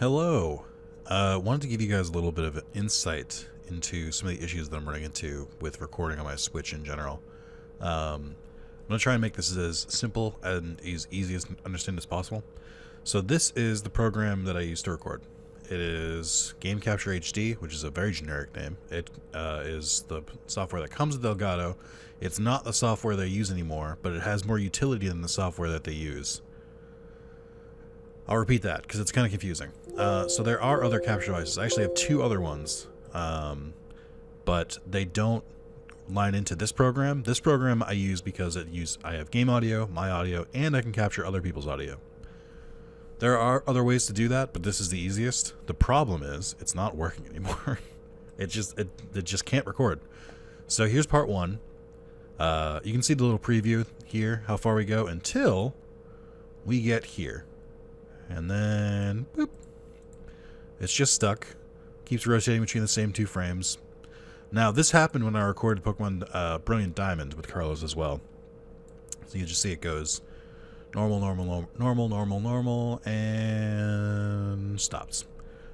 Hello. Wanted to give you guys a little bit of insight into some of the issues that I'm running into with recording on my Switch in general. I'm going to try and make this as simple and as easy as understand as possible. So this is the program that I use to record. It is Game Capture HD, which is a very generic name. It is the software that comes with Elgato. It's not the software they use anymore, but it has more utility than the software that they use. I'll repeat that because it's kind of confusing. So there are other capture devices. I actually have two other ones, but they don't line into this program. This program I use because I have game audio, my audio, and I can capture other people's audio. There are other ways to do that, but this is the easiest. The problem is it's not working anymore. it just can't record. So here's part one. You can see the little preview here, how far we go until we get here. And then, boop. It's just stuck. Keeps rotating between the same two frames. Now, this happened when I recorded Pokemon Brilliant Diamond with Carlos as well. So you can just see it goes normal, normal, normal, normal, normal, and stops.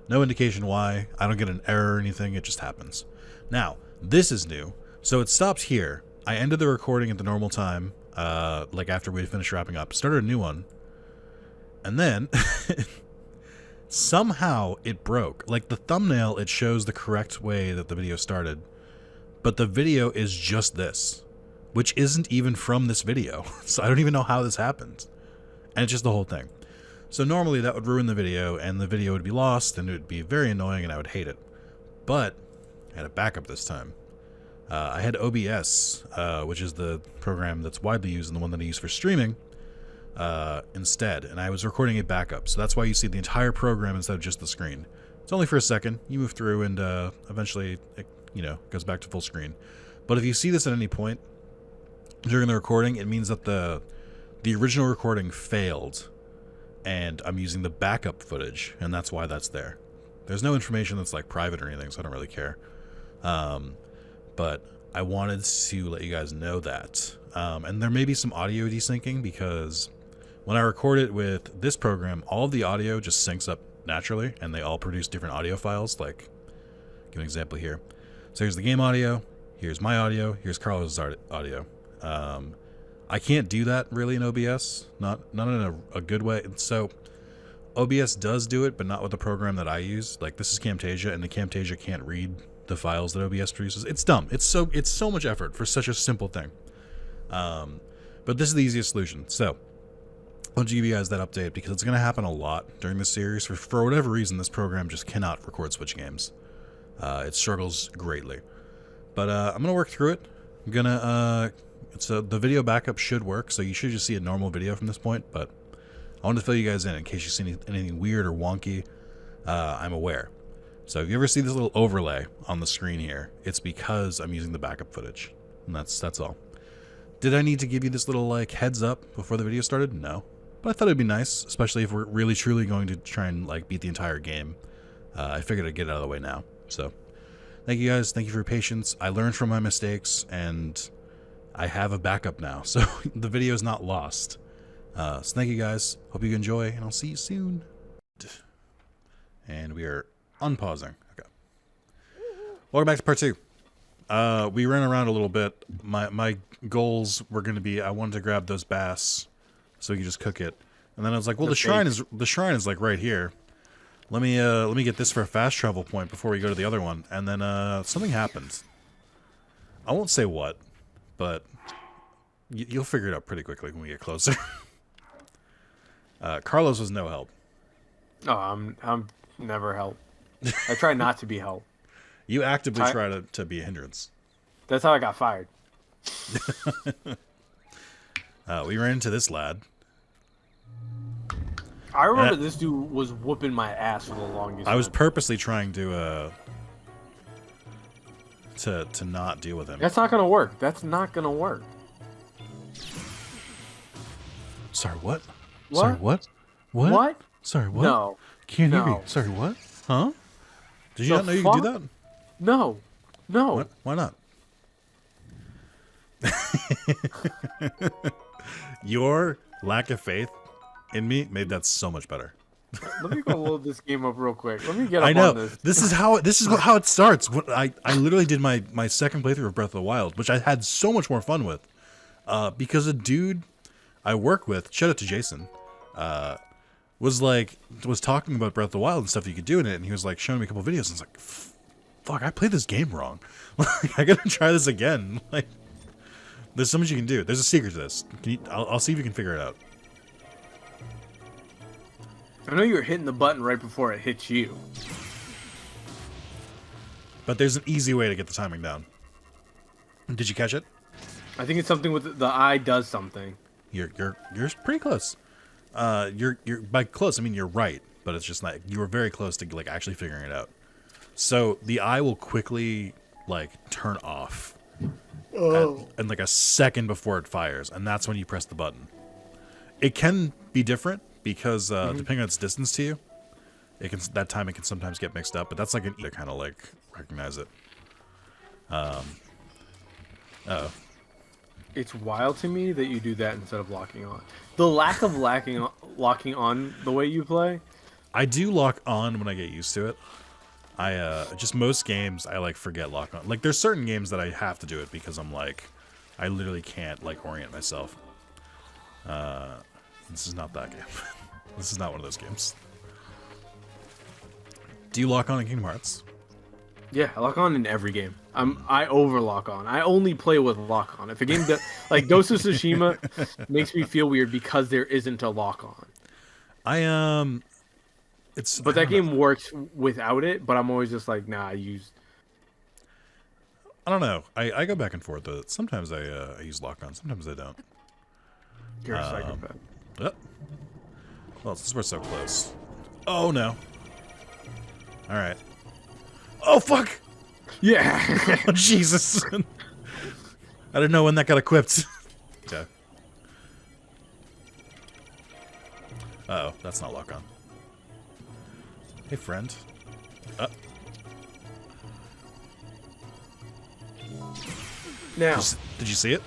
No indication why. I don't get an error or anything. It just happens. Now, this is new. So it stops here. I ended the recording at the normal time, like after we finished wrapping up. Started a new one. And then, somehow it broke. Like the thumbnail, it shows the correct way that the video started. But the video is just this, which isn't even from this video. So I don't even know how this happened. And it's just the whole thing. So normally that would ruin the video, and the video would be lost, and it would be very annoying, and I would hate it. But I had a backup this time. I had OBS, which is the program that's widely used and the one that I use for streaming. Instead, and I was recording a backup, so that's why you see the entire program instead of just the screen. It's only for a second. You move through, and eventually, it, goes back to full screen. But if you see this at any point during the recording, it means that the original recording failed, and I'm using the backup footage, and that's why that's there. There's no information that's like private or anything, so I don't really care. But I wanted to let you guys know that. And there may be some audio desyncing because when I record it with this program, all of the audio just syncs up naturally, and they all produce different audio files. Like, give an example here. So here's the game audio, here's my audio, here's Carlos' audio. I can't do that really in OBS, not in a good way. So OBS does do it, but not with the program that I use. Like, this is Camtasia, and the Camtasia can't read the files that OBS produces. It's dumb. It's so much effort for such a simple thing. But this is the easiest solution. So I'll give you guys that update because it's going to happen a lot during this series. For whatever reason, this program just cannot record Switch games. It struggles greatly. But I'm going to work through it. I'm going to... the video backup should work, so you should just see a normal video from this point. But I want to fill you guys in case you see anything weird or wonky. I'm aware. So if you ever see this little overlay on the screen here, it's because I'm using the backup footage. And that's all. Did I need to give you this little like heads up before the video started? No. But I thought it'd be nice, especially if we're really truly going to try and like beat the entire game. I figured I'd get it out of the way now. So thank you guys. Thank you for your patience. I learned from my mistakes, and I have a backup now. So the video is not lost. So thank you guys. Hope you enjoy, and I'll see you soon. And we are unpausing. Okay. Welcome back to part 2. We ran around a little bit. My goals were going to be I wanted to grab those bass so we could just cook it, and then I was like, well, the shrine is like right here. Let me get this for a fast travel point before we go to the other one. And then something happened. I won't say what, but you'll figure it out pretty quickly when we get closer. Carlos was no help. Oh, I'm never help. I try not to be help. You actively try to be a hindrance. That's how I got fired. We ran into this lad. I remember this dude was whooping my ass for the longest time. I was purposely trying to not deal with him. That's not gonna work. That's not gonna work. Sorry, what? What? Sorry, what? What? What? Sorry, what? No. Can't hear No. me. Sorry, what? Huh? Did you not know you could do that? No. No. What? Why not? Your lack of faith in me made that so much better. Let me go load this game up real quick. Let me get I up know on this. this is how it starts. I literally did my second playthrough of Breath of the Wild, which I had so much more fun with, because a dude I work with, shout out to Jason, was talking about Breath of the Wild and stuff you could do in it, and he was like showing me a couple videos, and I was like, fuck, I played this game wrong. Like, I gotta try this again. Like, there's so much you can do. There's a secret to this. I'll see if you can figure it out. I know you were hitting the button right before it hits you. But there's an easy way to get the timing down. Did you catch it? I think it's something with the eye does something. You're pretty close. You're by close I mean you're right, but it's just like you were very close to like actually figuring it out. So the eye will quickly like turn off. And like a second before it fires, and that's when you press the button. It can be different because depending on its distance to you, it can sometimes get mixed up. But that's like an to kind of like recognize it. It's wild to me that you do that instead of locking on. The lack of locking on the way you play. I do lock on when I get used to it. I just most games I like forget lock on. Like there's certain games that I have to do it because I'm like I literally can't like orient myself. This is not that game. This is not one of those games. Do you lock on in Kingdom Hearts? Yeah, I lock on in every game. I over lock on. I only play with lock on. If a game like Ghost of Tsushima makes me feel weird because there isn't a lock on. But that game works without it. But I'm always just like, nah. I don't know. I go back and forth with it. Sometimes I use lock on. Sometimes I don't. You're a psychopath. Well, since we're so close. Oh no. All right. Oh fuck. Yeah. Oh, Jesus. I didn't know when that got equipped. Okay. Uh-oh, that's not lock on. Hey, friend. Now. Did you see it?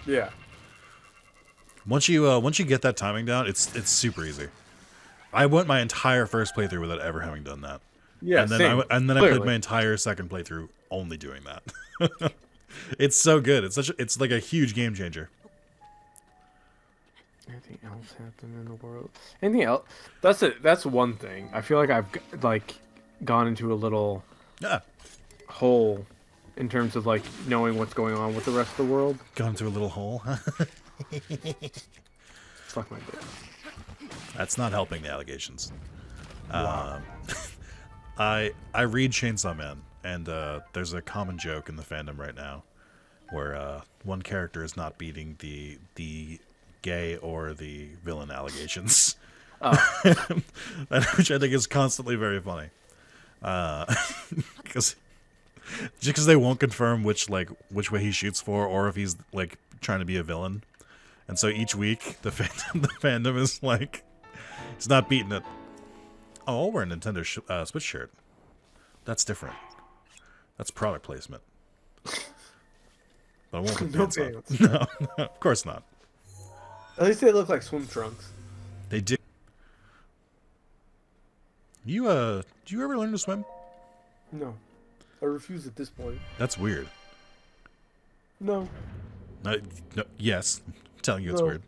Yeah. Once you get that timing down, it's super easy. I went my entire first playthrough without ever having done that. Yeah, and then same. I played my entire second playthrough only doing that. It's so good. It's like a huge game changer. Anything else happen in the world? Anything else? That's one thing. I feel like I've like gone into a little hole in terms of like knowing what's going on with the rest of the world. Gone into a little hole. Fuck my dick. That's not helping the allegations. Wow. I read Chainsaw Man, and there's a common joke in the fandom right now where one character is not beating the gay or the villain allegations. Which I think is constantly very funny. Because just because they won't confirm which way he shoots for, or if he's like trying to be a villain, and so each week the fandom is like, he's not beating it. Oh, I'll wear a Nintendo Switch shirt. That's different. That's product placement. But I won't put pants on. No, of course not. At least they look like swim trunks. They do. Do you ever learn to swim? No. I refuse at this point. That's weird. No. No, yes. I'm telling you it's weird.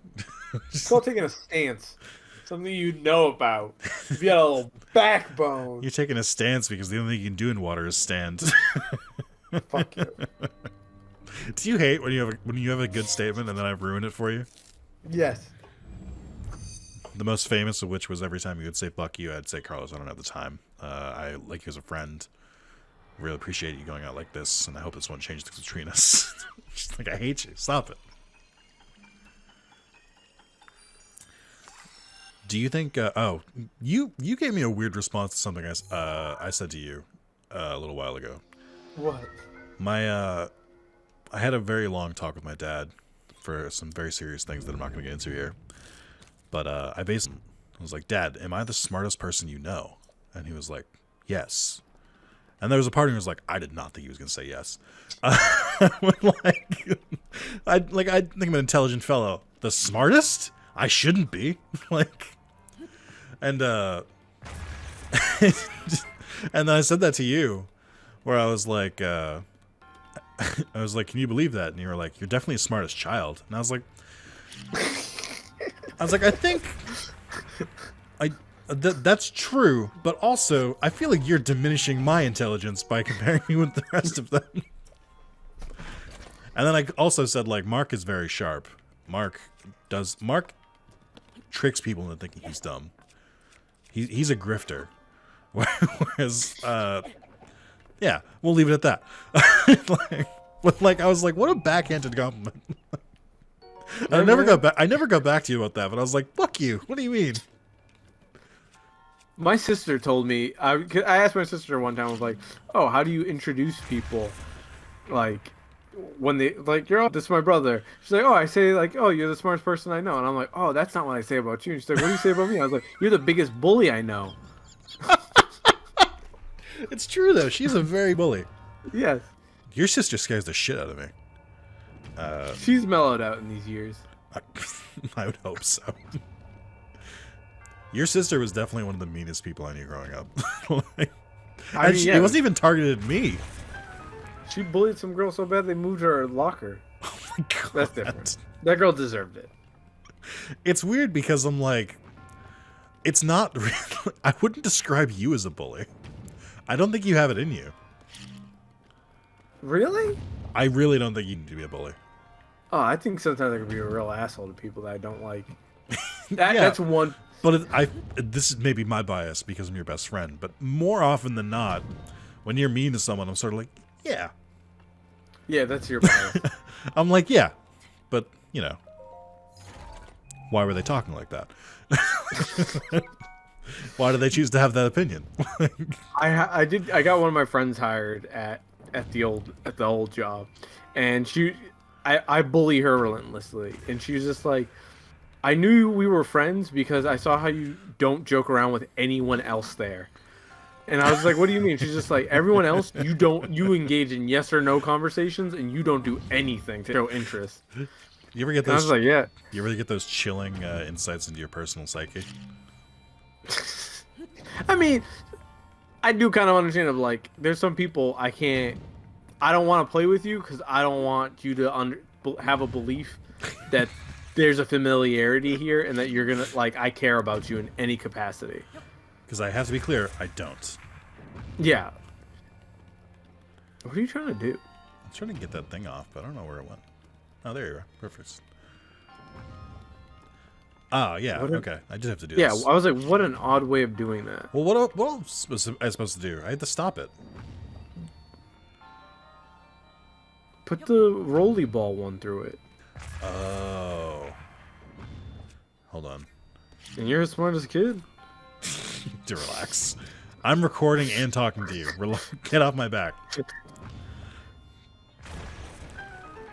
It's called taking a stance. Something you know about. You got a little backbone. You're taking a stance because the only thing you can do in water is stand. Fuck you. Do you hate when you have a good statement and then I ruin it for you? Yes. The most famous of which was every time you would say "fuck you," I'd say, "Carlos, I don't have the time. I like you as a friend. Really appreciate you going out like this, and I hope this won't change things between us." Just like, I hate you. Stop it. Do you think? Oh, you gave me a weird response to something I said to you a little while ago. What? I had a very long talk with my dad for some very serious things that I'm not going to get into here. But I was like, "Dad, am I the smartest person you know?" And he was like, "Yes." And there was a part of me who was like, I did not think he was going to say yes. I think I'm an intelligent fellow. The smartest? I shouldn't be. And and then I said that to you, where I was like, can you believe that? And you were like, you're definitely the smartest child. And I was like, I think that's true, but also I feel like you're diminishing my intelligence by comparing me with the rest of them. And then I also said, like, Mark is very sharp. Mark tricks people into thinking he's dumb. He's a grifter. Whereas, yeah, we'll leave it at that. I was like, what a backhanded compliment. I never got back to you about that, but I was like, fuck you. What do you mean? My sister told me, I asked my sister one time, I was like, oh, how do you introduce people? Like, when they, like, this is my brother. She's like, oh, I say, like, oh, you're the smartest person I know. And I'm like, oh, that's not what I say about you. And she's like, what do you say about me? I was like, you're the biggest bully I know. It's true, though. She's a very bully. Yes. Your sister scares the shit out of me. She's mellowed out in these years. I would hope so. Your sister was definitely one of the meanest people I knew growing up. It wasn't even targeted at me. She bullied some girl so bad they moved her locker. Oh my god. That's different. That girl deserved it. It's weird because I'm like, it's not really, I wouldn't describe you as a bully. I don't think you have it in you. Really? I really don't think you need to be a bully. Oh, I think sometimes I could be a real asshole to people that I don't like. That's one. But this is maybe my bias because I'm your best friend. But more often than not, when you're mean to someone, I'm sort of like, yeah. Yeah, that's your bias. I'm like, yeah. But, you know, why were they talking like that? Why did they choose to have that opinion? I got one of my friends hired at the old job, and I bully her relentlessly, and she was just like, I knew we were friends because I saw how you don't joke around with anyone else there. And I was like, what do you mean? She's just like, everyone else, you engage in yes or no conversations, and you don't do anything to show interest. You ever get those? I was like, yeah. You ever get those chilling insights into your personal psyche? I mean, I do kind of understand of like, there's some people I don't want to play with you because I don't want you to have a belief that there's a familiarity here and that you're gonna, like, I care about you in any capacity. Because I have to be clear, I don't. Yeah. What are you trying to do? I'm trying to get that thing off, but I don't know where it went. Oh, there you are. Perfect. Ah, yeah. Okay. I just have to do this. Yeah, I was like, what an odd way of doing that. Well, what else was I supposed to do? I had to stop it. Put the rolly ball one through it. Oh. Hold on. And you're as smart as a kid? To relax. I'm recording and talking to you. Get off my back.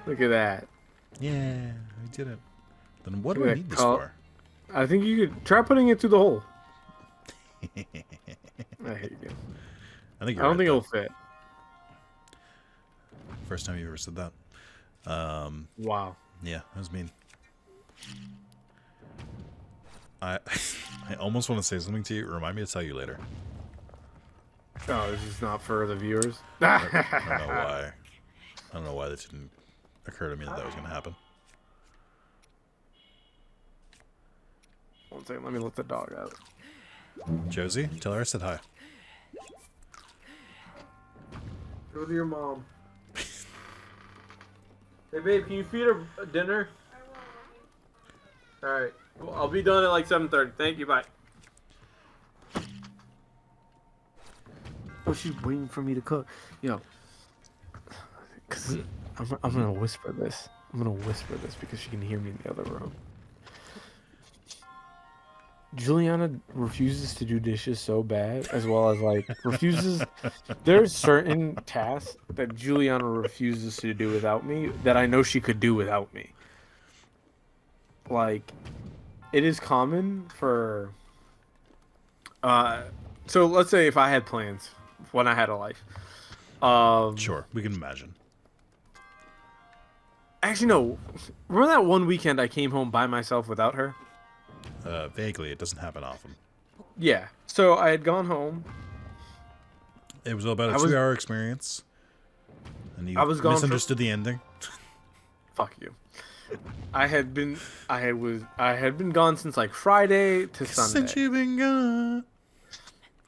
Look at that. Yeah, we did it. Then what do we need this for? I think you could try putting it through the hole. I hate you. I don't think it'll fit. First time you ever said that. Wow. Yeah, that was mean. I almost want to say something to you. Remind me to tell you later. Oh, this is not for the viewers? I don't know why. I don't know why that didn't occur to me that was going to happen. One second, let me let the dog out. Josie, tell her I said hi. Go to your mom. Hey, babe, can you feed her dinner? Alright. Well, I'll be done at like 7:30. Thank you, bye. Oh, she's waiting for me to cook. Yo. Because I'm going to whisper this. I'm going to whisper this because she can hear me in the other room. Juliana refuses to do dishes so bad, as well as like refuses. There's certain tasks that Juliana refuses to do without me that I know she could do without me. Like, it is common for. So let's say if I had plans when I had a life. Sure, we can imagine. Actually, no. Remember that one weekend I came home by myself without her? Vaguely, it doesn't happen often. Yeah. So I had gone home. It was about a 2-hour experience, and you I was gone misunderstood the ending. Fuck you. I had been gone since like Friday to Sunday. Since you've been gone.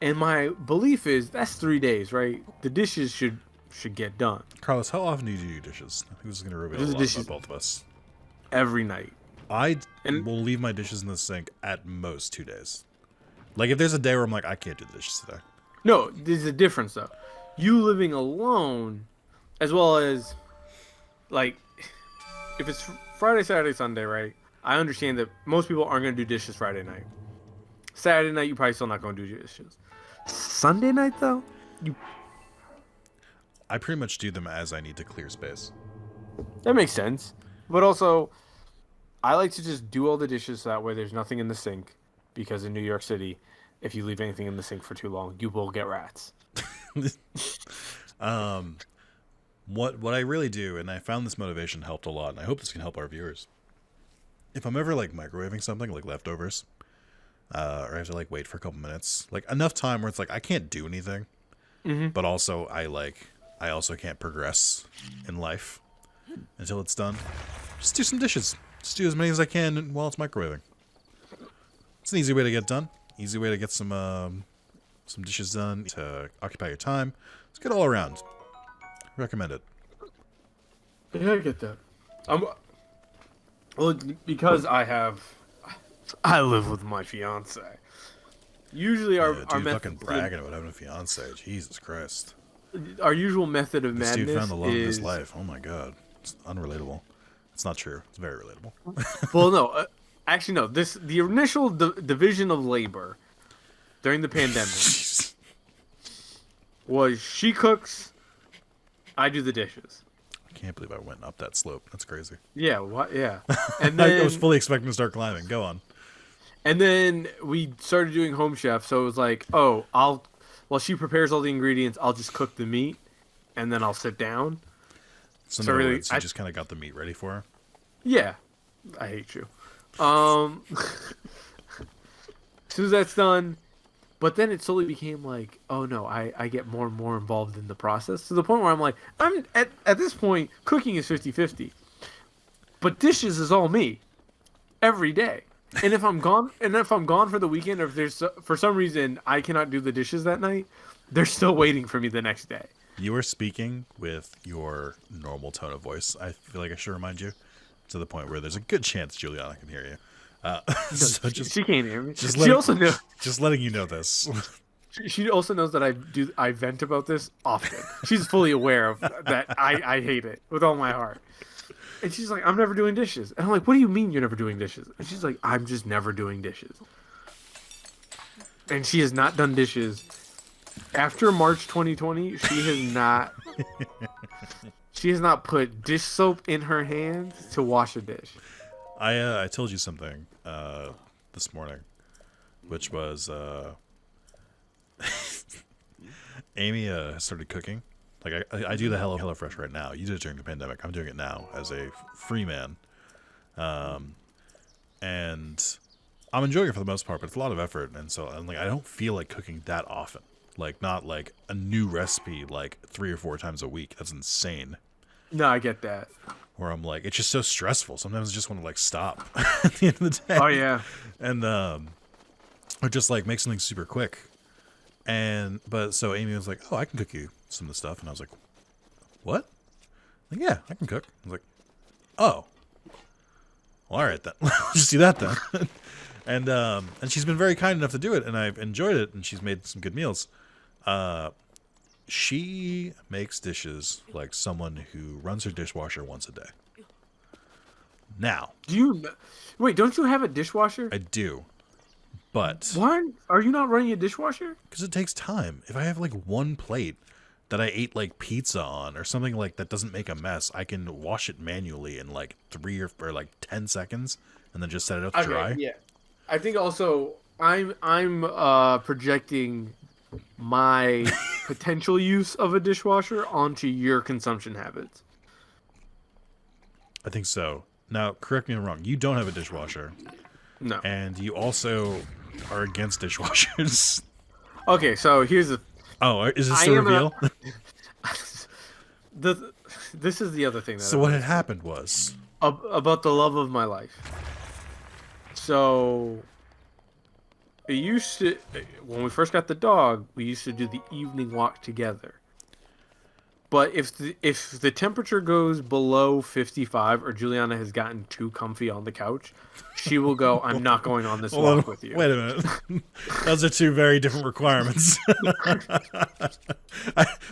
And my belief is that's 3 days, right? The dishes should get done. Carlos, how often do you do your dishes? Who's going to reveal a lot about both of us? Every night. I will leave my dishes in the sink at most 2 days. Like, if there's a day where I'm like, I can't do the dishes today. No, there's a difference, though. You living alone, as well as, like, if it's Friday, Saturday, Sunday, right? I understand that most people aren't going to do dishes Friday night. Saturday night, you're probably still not going to do dishes. Sunday night, though? I pretty much do them as I need to clear space. That makes sense. But also, I like to just do all the dishes so that way there's nothing in the sink. Because in New York City, if you leave anything in the sink for too long, you will get rats. What I really do, and I found this motivation helped a lot, and I hope this can help our viewers. If I'm ever like microwaving something, like leftovers, or I have to like wait for a couple minutes, like enough time where it's like I can't do anything, but also I also can't progress in life until it's done. Just do some dishes. Just do as many as I can while it's microwaving. It's an easy way to get done. Easy way to get some dishes done to occupy your time. It's good all around. Recommend it. Yeah, I get that. Well, because I live with my fiance. Usually our dude fucking bragging about having a fiance. Jesus Christ. Our usual method of madness This dude found the love of his is life. Oh my god. It's unrelatable. It's not true. It's very relatable. well, no, actually no. The initial division of labor during the pandemic was she cooks, I do the dishes. I can't believe I went up that slope. That's crazy. Yeah, what? Yeah. And then I was fully expecting to start climbing. Go on. And then we started doing Home Chef, so it was like, oh, while she prepares all the ingredients, I'll just cook the meat, and then I'll sit down. So in other words, you just kind of got the meat ready for her? Yeah. I hate you. As soon as that's done, but then it slowly became like, oh no, I get more and more involved in the process, to the point where I'm like, I'm at this point, cooking is 50-50. But dishes is all me. Every day. And if I'm gone for the weekend, or if there's for some reason I cannot do the dishes that night, they're still waiting for me the next day. You are speaking with your normal tone of voice. I feel like I should remind you, to the point where there's a good chance Juliana can hear you. So she can't hear me. Just letting you know this. She also knows that I vent about this often. She's fully aware of that. I hate it with all my heart. And she's like, I'm never doing dishes. And I'm like, what do you mean you're never doing dishes? And she's like, I'm just never doing dishes. And she has not done dishes. After March 2020, she has not put dish soap in her hand to wash a dish. I told you something this morning, which was Amy started cooking. Like, I do the HelloFresh right now. You did it during the pandemic. I'm doing it now as a free man. And I'm enjoying it for the most part, but it's a lot of effort. And so I'm like, I don't feel like cooking that often. Like, not like a new recipe like 3 or 4 times a week. That's insane. No, I get that. Where I'm like, it's just so stressful. Sometimes I just want to like stop at the end of the day. Oh, yeah. And or just like make something super quick. But so Amy was like, oh, I can cook you some of the stuff. And I was like, what? Like, yeah, I can cook. I was like, oh, well, all right then. Just do that then. And she's been very kind enough to do it, and I've enjoyed it, and she's made some good meals. She makes dishes like someone who runs her dishwasher once a day. Now, wait, don't you have a dishwasher? I do. But why are you not running a dishwasher? Because it takes time. If I have like one plate that I ate like pizza on or something like that doesn't make a mess, I can wash it manually in like 3 or like 10 seconds and then just set it out to dry. Yeah. I think also I'm projecting my potential use of a dishwasher onto your consumption habits. I think so. Now, correct me if I'm wrong. You don't have a dishwasher. No. And you also are against dishwashers. Okay, so here's the. Oh, is this I the am reveal? the. This is the other thing that So what had happened was about the love of my life. So it used to, when we first got the dog, we used to do the evening walk together. But if the temperature goes below 55 or Juliana has gotten too comfy on the couch, she will go, I'm not going on this walk with you. Wait a minute. Those are two very different requirements.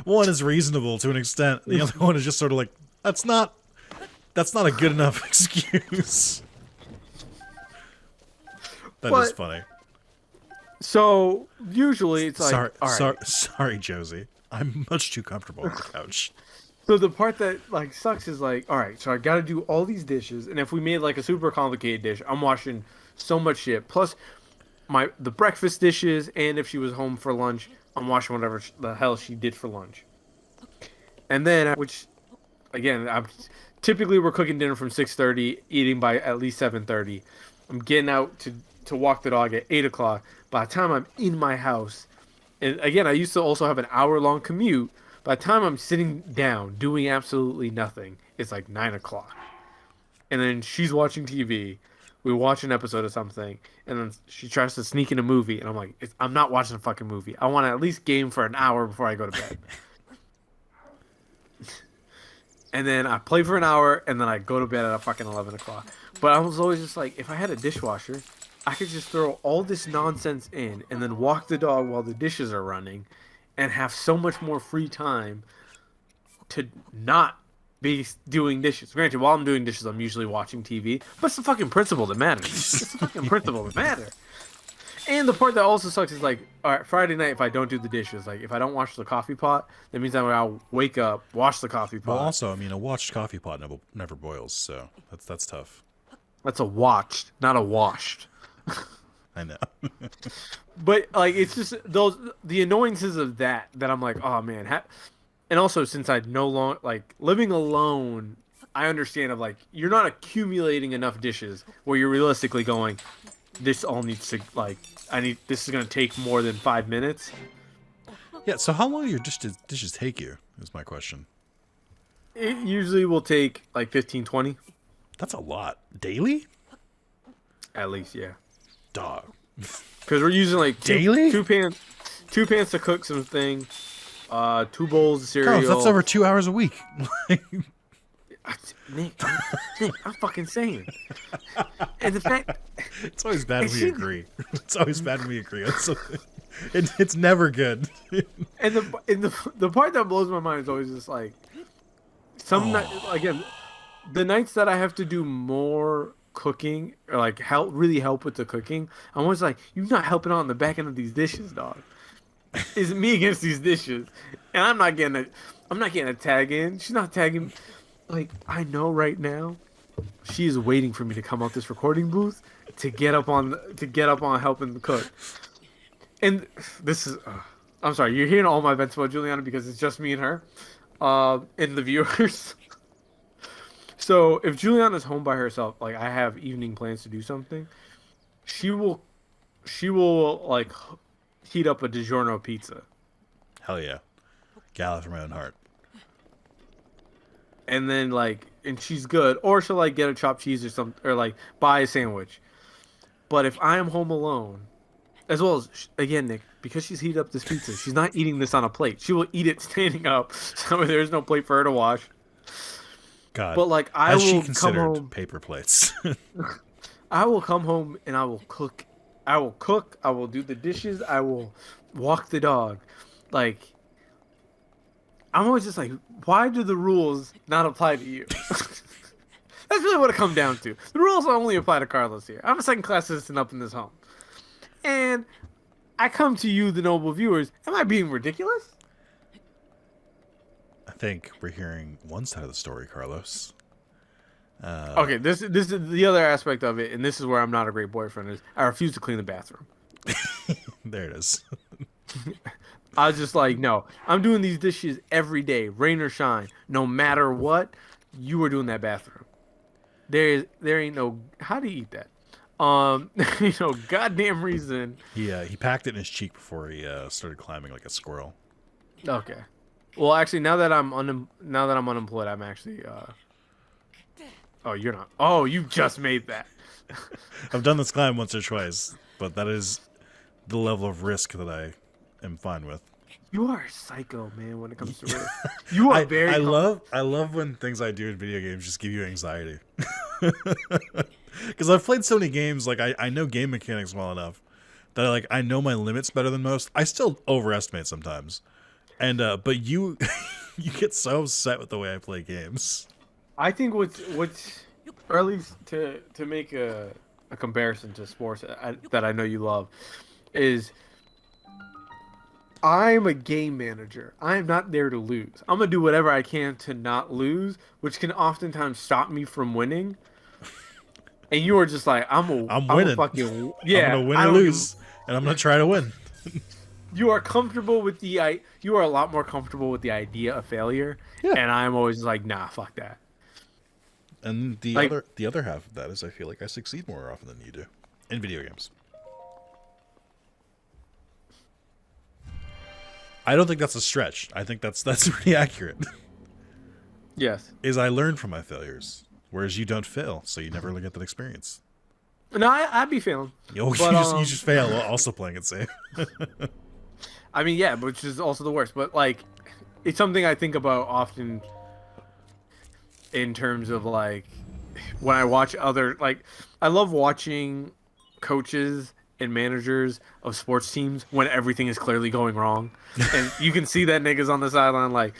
One is reasonable to an extent. The other one is just sort of like, that's not a good enough excuse. That is funny. So usually it's like, sorry, Josie. I'm much too comfortable on the couch. So the part that like sucks is like, all right, so I got to do all these dishes, and if we made like a super complicated dish, I'm washing so much shit. Plus, the breakfast dishes, and if she was home for lunch, I'm washing whatever the hell she did for lunch. And then, which, again, typically we're cooking dinner from 6:30, eating by at least 7:30. I'm getting out to walk the dog at 8 o'clock. By the time I'm in my house, and again, I used to also have an hour-long commute. By the time I'm sitting down doing absolutely nothing, it's like 9 o'clock. And then she's watching TV. We watch an episode of something, and then she tries to sneak in a movie, and I'm like, I'm not watching a fucking movie. I want to at least game for an hour before I go to bed. And then I play for an hour, and then I go to bed at a fucking 11 o'clock. But I was always just like, if I had a dishwasher, I could just throw all this nonsense in, and then walk the dog while the dishes are running, and have so much more free time to not be doing dishes. Granted, while I'm doing dishes, I'm usually watching TV, but it's the fucking principle that matters. It's the fucking principle that matters. And the part that also sucks is like, all right, Friday night, if I don't do the dishes, like if I don't wash the coffee pot, that means I'll wake up, wash the coffee pot. Well, also, I mean, a watched coffee pot never boils, so that's tough. That's a watched, not a washed. I know. But like, it's just the annoyances of that I'm like, oh man. And also, since I no longer like living alone, I understand of like you're not accumulating enough dishes where you're realistically going, this all needs to like this is gonna take more than 5 minutes. Yeah. So how long do your dishes take you? Is my question. It usually will take like 15-20. That's a lot daily. At least, yeah. Dog. Because we're using like daily two pans to cook something, 2 bowls of cereal. Carlos, that's over 2 hours a week. Nick, I'm fucking saying. And the fact it's always bad when we agree. It's always bad when we agree on something. It's never good. And the part that blows my mind is always just like again, the nights that I have to do more cooking or like really help with the cooking, I'm always like, you're not helping out on the back end of these dishes, dog. It's me against these dishes, and I'm not getting a tag in. She's not tagging. Like, I know right now, she is waiting for me to come out this recording booth to get up on helping the cook. And this is, I'm sorry, you're hearing all my vents about Juliana because it's just me and her, and the viewers. So if Juliana's home by herself, like I have evening plans to do something, she will like heat up a DiGiorno pizza. Hell yeah, gal from my own heart. And then and she's good, or she'll like get a chopped cheese or something, or like buy a sandwich. But if I am home alone, as well as again Nick, because she's heated up this pizza, she's not eating this on a plate. She will eat it standing up, so there's no plate for her to wash. God, but like I will come home, paper plates. I will come home and I will cook. I will do the dishes. I will walk the dog. Like, I'm always just like, why do the rules not apply to you? That's really what it comes down to. The rules only apply to Carlos here. I'm a second-class citizen up in this home. And I come to you, the noble viewers. Am I being ridiculous? I think we're hearing one side of the story, Carlos. Okay, this is the other aspect of it, and this is where I'm not a great boyfriend. Is I refuse to clean the bathroom. There it is. I was just like, no, I'm doing these dishes every day, rain or shine, no matter what. You are doing that bathroom. There ain't no. How do you eat that? Goddamn reason. He packed it in his cheek before he started climbing like a squirrel. Okay. Well, actually, now that I'm unemployed, I'm actually. Oh, you're not. Oh, you just made that. I've done this climb once or twice, but that is the level of risk that I am fine with. You are a psycho, man, when it comes to risk. You are very. I love when things I do in video games just give you anxiety. Because I've played so many games, like I know game mechanics well enough that I know my limits better than most. I still overestimate sometimes, and but you you get so upset with the way I play games. I think what's or at least to make a comparison to sports that I know you love is I'm a game manager. I am not there to lose. I'm gonna do whatever I can to not lose, which can oftentimes stop me from winning. And you are just like, I'm winning. I'm gonna win or lose, and I'm gonna try to win. You are comfortable with you are a lot more comfortable with the idea of failure, and I'm always like, nah, fuck that. And the other half of that is I feel like I succeed more often than you do in video games. I don't think that's a stretch. I think that's pretty accurate. Yes. Is I learn from my failures, whereas you don't fail, so you never really get that experience. No, I'd be failing. You just fail while also playing it safe. I mean, yeah, which is also the worst. But like, it's something I think about often in terms of like when I watch I love watching coaches and managers of sports teams when everything is clearly going wrong, and you can see that niggas on the sideline like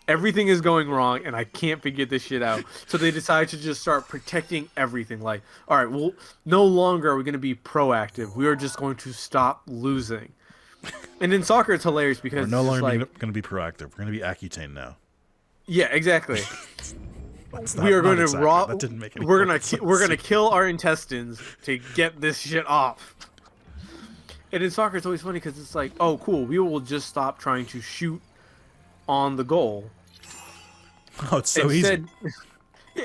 everything is going wrong and I can't figure this shit out. So they decide to just start protecting everything. Like, all right, well, no longer are we going to be proactive. We are just going to stop losing. And in soccer, it's hilarious because we're no longer going to be proactive. We're going to be Accutane now. Yeah, exactly. We are going to rob. That didn't make any sense. We're gonna kill our intestines to get this shit off. And in soccer, it's always funny because it's like, oh, cool. We will just stop trying to shoot on the goal. Oh, it's so easy.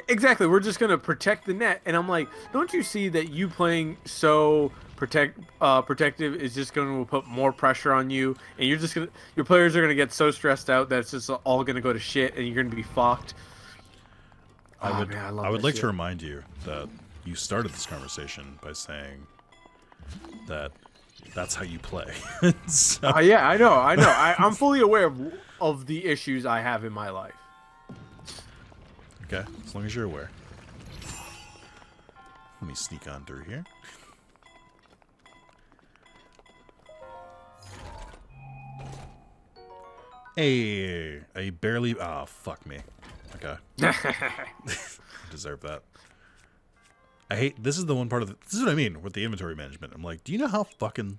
Exactly. We're just gonna protect the net, and I'm like, don't you see that you playing so protective is just going to put more pressure on you, and your players are gonna get so stressed out that it's just all gonna go to shit, and you're gonna be fucked. I would like to remind you that you started this conversation by saying that that's how you play. So. Yeah, I know. I'm fully aware of the issues I have in my life. Okay, as long as you're aware. Let me sneak on through here. Hey, I barely... Oh, fuck me. Okay. I deserve that. I hate... This is the one part of... This is what I mean with the inventory management. I'm like, do you know how fucking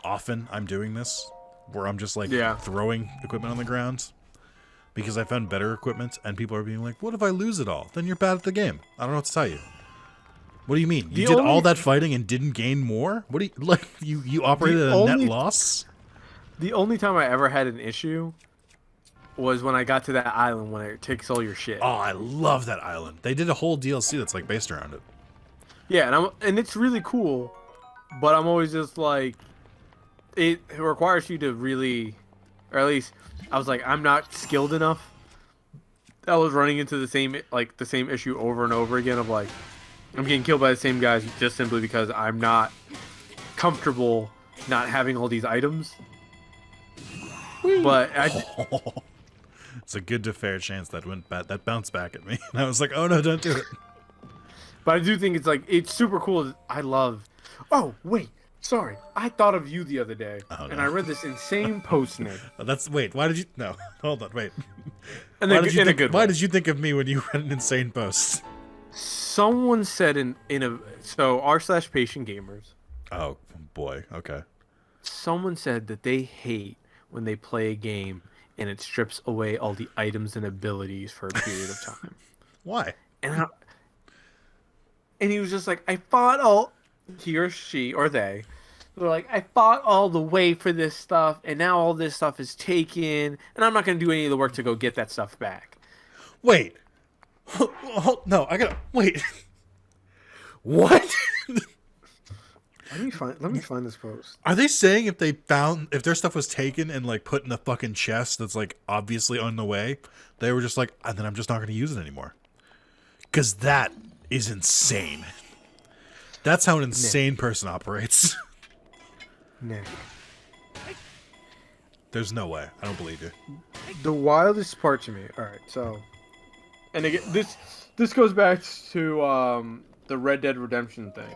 often I'm doing this? Where I'm just, like, throwing equipment on the ground? Because I found better equipment, and people are being like, what if I lose it all? Then you're bad at the game. I don't know what to tell you. What do you mean? You did all that fighting and didn't gain more? What do you... Like, you operated at a net loss? The only time I ever had an issue was when I got to that island when it takes all your shit. Oh, I love that island. They did a whole DLC that's like based around it. Yeah, and it's really cool, but I'm always just like, it requires you to really, or at least I was like, I'm not skilled enough. I was running into the same issue over and over again of like, I'm getting killed by the same guys just simply because I'm not comfortable not having all these items. But it's a good to fair chance that bounced back at me, and I was like, "Oh no, don't do it." But I do think it's super cool. I love. Oh wait, sorry, I thought of you the other day, and I read this insane post, Nick. Why did you? No, hold on, wait. Why did you think of me when you read an insane post? Someone said so r/patient gamers. Oh boy, okay. Someone said that they hate when they play a game and it strips away all the items and abilities for a period of time. Why? And he was just like, I fought all... He or she or they were like, I fought all the way for this stuff, and now all this stuff is taken, and I'm not going to do any of the work to go get that stuff back. Wait. No, I gotta... Wait. What? Let me find this post. Are they saying if their stuff was taken and like put in a fucking chest that's like obviously on the way, they were just like, and then I'm just not going to use it anymore? Because that is insane. That's how an insane person operates. Nick. There's no way. I don't believe you. The wildest part to me. All right, so, and again, this goes back to the Red Dead Redemption thing.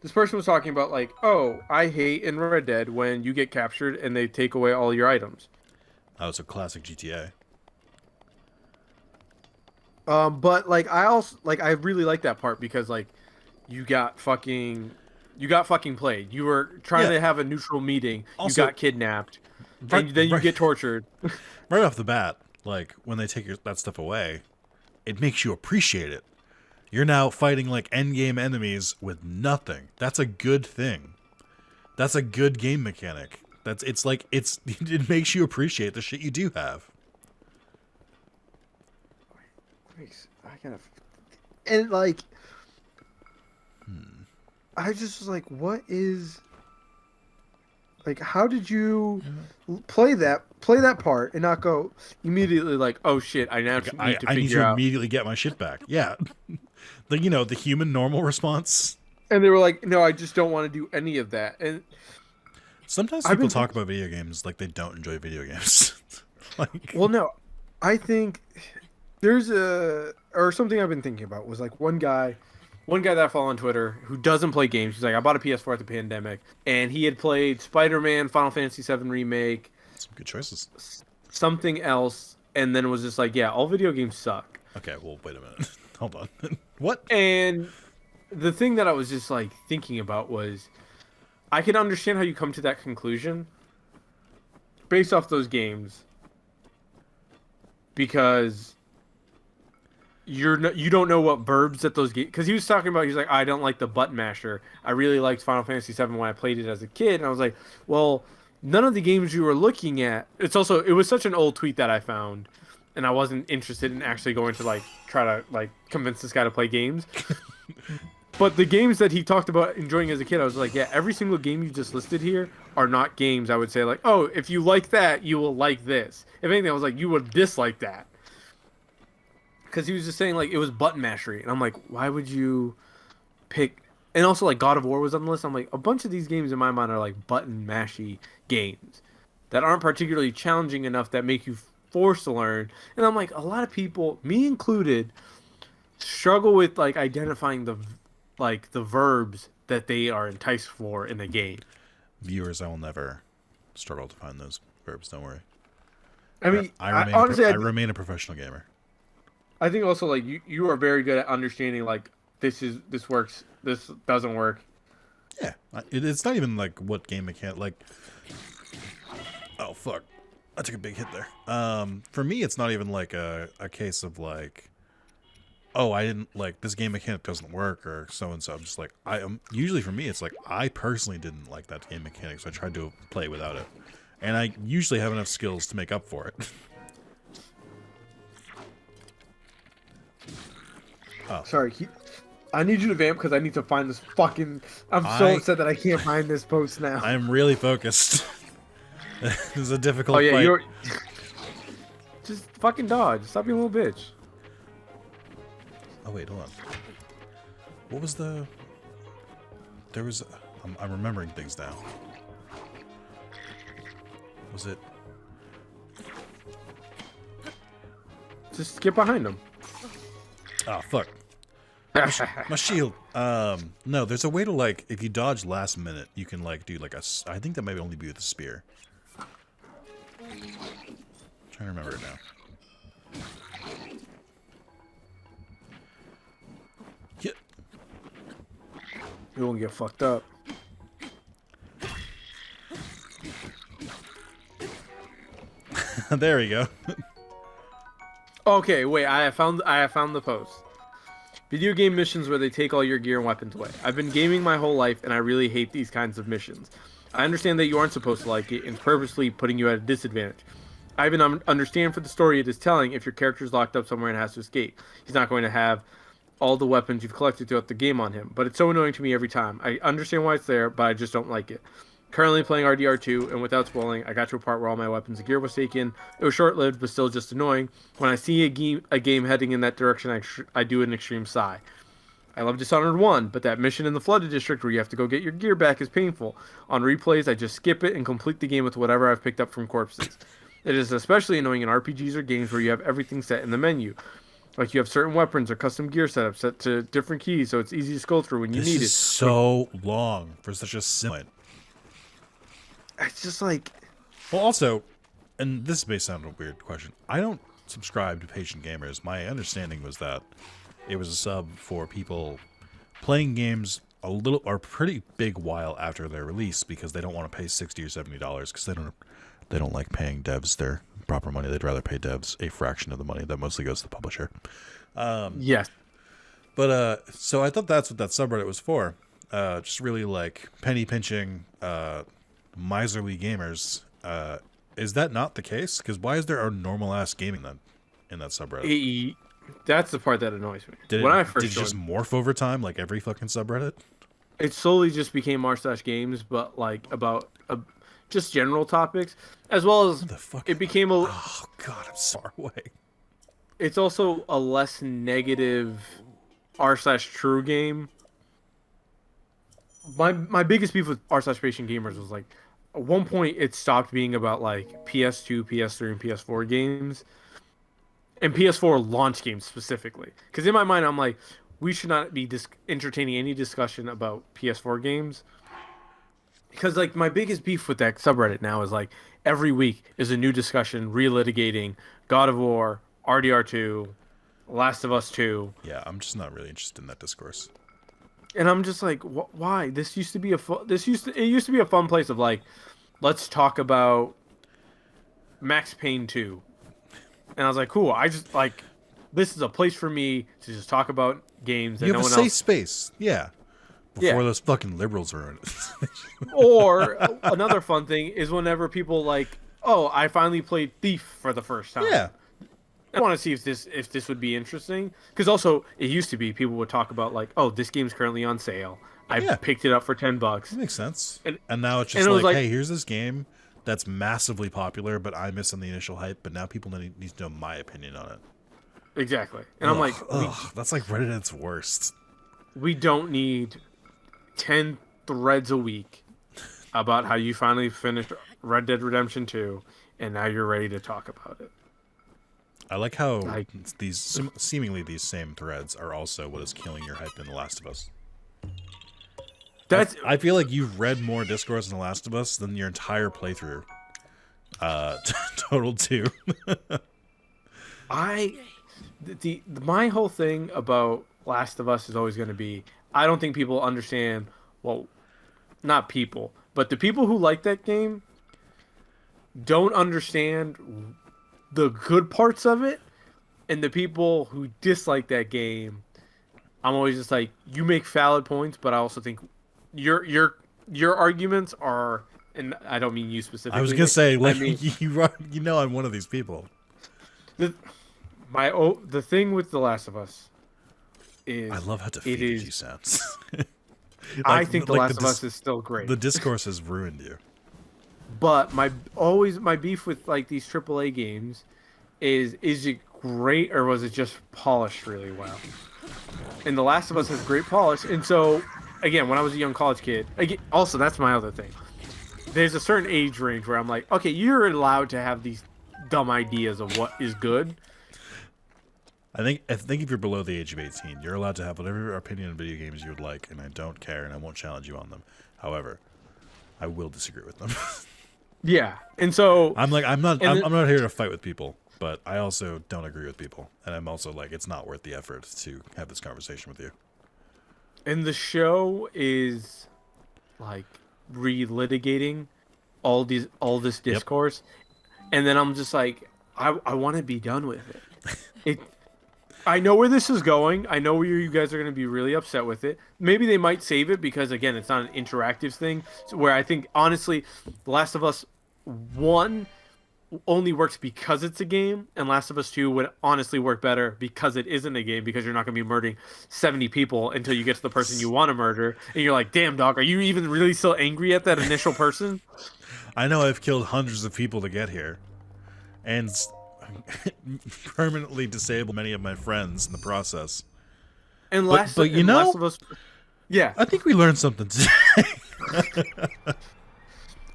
This person was talking about like, oh, I hate in Red Dead when you get captured and they take away all your items. Oh, it's a classic GTA. But like I really like that part because like you got fucking played. You were trying to have a neutral meeting. Also, you got kidnapped, and then you get tortured. Right off the bat, like when they take that stuff away, it makes you appreciate it. You're now fighting like endgame enemies with nothing. That's a good thing. That's a good game mechanic. It makes you appreciate the shit you do have. And like, I just was like, what is, like, how did you play that part and not go immediately like, oh shit, I now need to immediately get my shit back. Yeah. The human normal response. And they were like, no, I just don't want to do any of that. And sometimes people talk about video games like they don't enjoy video games. Well, no, I think there's something I've been thinking about was like one guy that I follow on Twitter who doesn't play games. He's like, I bought a PS4 at the pandemic, and he had played Spider-Man, Final Fantasy VII Remake. Some good choices. Something else, and then was just like, yeah, all video games suck. Okay, well, wait a minute. Hold on. What? And the thing that I was just like thinking about was, I can understand how you come to that conclusion based off those games, because you don't know what verbs that those games, because he was talking about, he's like, I don't like the button masher. I really liked Final Fantasy VII when I played it as a kid, and I was like, well, none of the games you were looking at. It was such an old tweet that I found, and I wasn't interested in actually going to like try to like convince this guy to play games. But the games that he talked about enjoying as a kid, I was like, yeah, every single game you just listed here are not games I would say like, oh, if you like that, you will like this. If anything, I was like, you would dislike that. Because he was just saying like it was button mashery, and I'm like, why would you pick? And also like God of War was on the list. I'm like, a bunch of these games in my mind are like button mashy games that aren't particularly challenging enough that make you forced to learn. And I'm like, a lot of people, me included, struggle with like identifying the verbs that they are enticed for in the game. Viewers, I will never struggle to find those verbs. Don't worry. I mean, I remain a professional gamer. I think also like you are very good at understanding like this works, this doesn't work. Yeah, it's not even like what game mechanic like. Oh fuck, I took a big hit there. For me, it's not even like a case of like, oh, I didn't like this game mechanic doesn't work or so and so. I'm just like, usually for me, it's like I personally didn't like that game mechanic, so I tried to play without it, and I usually have enough skills to make up for it. Oh. Sorry, I need you to vamp because I need to find this fucking. I'm so upset that I can't find this post now. I'm really focused. This is a difficult fight. You're just fucking dodge. Stop being a little bitch. Oh wait, hold on. What was the? There was. I'm remembering things now. Was it? Just get behind him. Oh fuck. My shield. No, there's a way to like, if you dodge last minute, you can like do like I think that might only be with a spear. I'm trying to remember it now. Yeah. You won't get fucked up. There we go. Okay, wait, I have found the post. Video game missions where they take all your gear and weapons away. I've been gaming my whole life, and I really hate these kinds of missions. I understand that you aren't supposed to like it, and it's purposely putting you at a disadvantage. I even understand for the story it is telling if your character is locked up somewhere and has to escape. He's not going to have all the weapons you've collected throughout the game on him, but it's so annoying to me every time. I understand why it's there, but I just don't like it. Currently playing RDR2, and without spoiling, I got to a part where all my weapons and gear was taken. It was short-lived, but still just annoying. When I see a game heading in that direction, I do an extreme sigh. I love Dishonored 1, but that mission in the Flooded District where you have to go get your gear back is painful. On replays, I just skip it and complete the game with whatever I've picked up from corpses. It is especially annoying in RPGs or games where you have everything set in the menu. Like you have certain weapons or custom gear setups set to different keys, so it's easy to scroll through when you need it. This is so long for such a simple. It's just like... Well, also, and this may sound a weird question, I don't subscribe to Patient Gamers. My understanding was that it was a sub for people playing games a little or pretty big while after their release because they don't want to pay $60 or $70 because they don't like paying devs their proper money. They'd rather pay devs a fraction of the money that mostly goes to the publisher. Yes. But so I thought that's what that subreddit was for. Just really like penny pinching miserly gamers. Is that not the case? Because why is there a normal ass gaming then in that subreddit? That's the part that annoys me. Did it just morph over time like every fucking subreddit? It slowly just became r/games, but like about just general topics, as well as it became a. Oh god, I'm so far away. It's also a less negative r/true game. My biggest beef with r/patient gamers was like, at one point it stopped being about like PS2, PS3, and PS4 games. And PS4 launch games specifically. Because in my mind, I'm like, we should not be entertaining any discussion about PS4 games. Because, like, my biggest beef with that subreddit now is, like, every week is a new discussion relitigating God of War, RDR2, Last of Us 2. Yeah, I'm just not really interested in that discourse. And I'm just like, why? This used to be it used to be a fun place of, like, let's talk about Max Payne 2. And I was like, cool. I just like this is a place for me to just talk about games that you no have one a safe else. Space, yeah. Before those fucking liberals ruin it. Or another fun thing is whenever people like, oh, I finally played Thief for the first time. Yeah. I want to see if this would be interesting because also it used to be people would talk about like, oh, this game's currently on sale. I picked it up for $10. That makes sense. And now it's just like, hey, here's this game that's massively popular, but I missed on the initial hype, but now people need to know my opinion on it. Exactly. And I'm like... that's like Reddit at its worst. We don't need 10 threads a week about how you finally finished Red Dead Redemption 2, and now you're ready to talk about it. I like how seemingly these same threads are also what is killing your hype in The Last of Us. I feel like you've read more discourse in The Last of Us than your entire playthrough. Total 2. My whole thing about Last of Us is always going to be, I don't think people understand, well, not people, but the people who like that game don't understand the good parts of it, and the people who dislike that game, I'm always just like, you make valid points, but I also think your arguments are, and I don't mean you specifically. I was gonna say, like, I mean, you know, I'm one of these people. The thing with The Last of Us is, I love how defeated he sounds. I think The Last of Us is still great. The discourse has ruined you. But my beef with like these AAA games is it great or was it just polished really well? And The Last of Us has great polish, and so. Again, when I was a young college kid, also that's my other thing. There's a certain age range where I'm like, okay, you're allowed to have these dumb ideas of what is good. I think if you're below the age of 18, you're allowed to have whatever opinion on video games you would like, and I don't care, and I won't challenge you on them. However, I will disagree with them. Yeah, and so I'm not here to fight with people, but I also don't agree with people, and I'm also like, it's not worth the effort to have this conversation with you. And the show is like relitigating all this discourse, and then I'm just like, I want to be done with it. I know where this is going. I know where you guys are going to be really upset with it. Maybe they might save it because again, it's not an interactive thing. Where I think honestly, The Last of Us 1 only works because it's a game, and Last of Us 2 would honestly work better because it isn't a game, because you're not going to be murdering 70 people until you get to the person you want to murder, and you're like, damn, dog, are you even really still angry at that initial person? I know I've killed hundreds of people to get here, and permanently disabled many of my friends in the process. And But you know, Last of Us, yeah, I think we learned something today.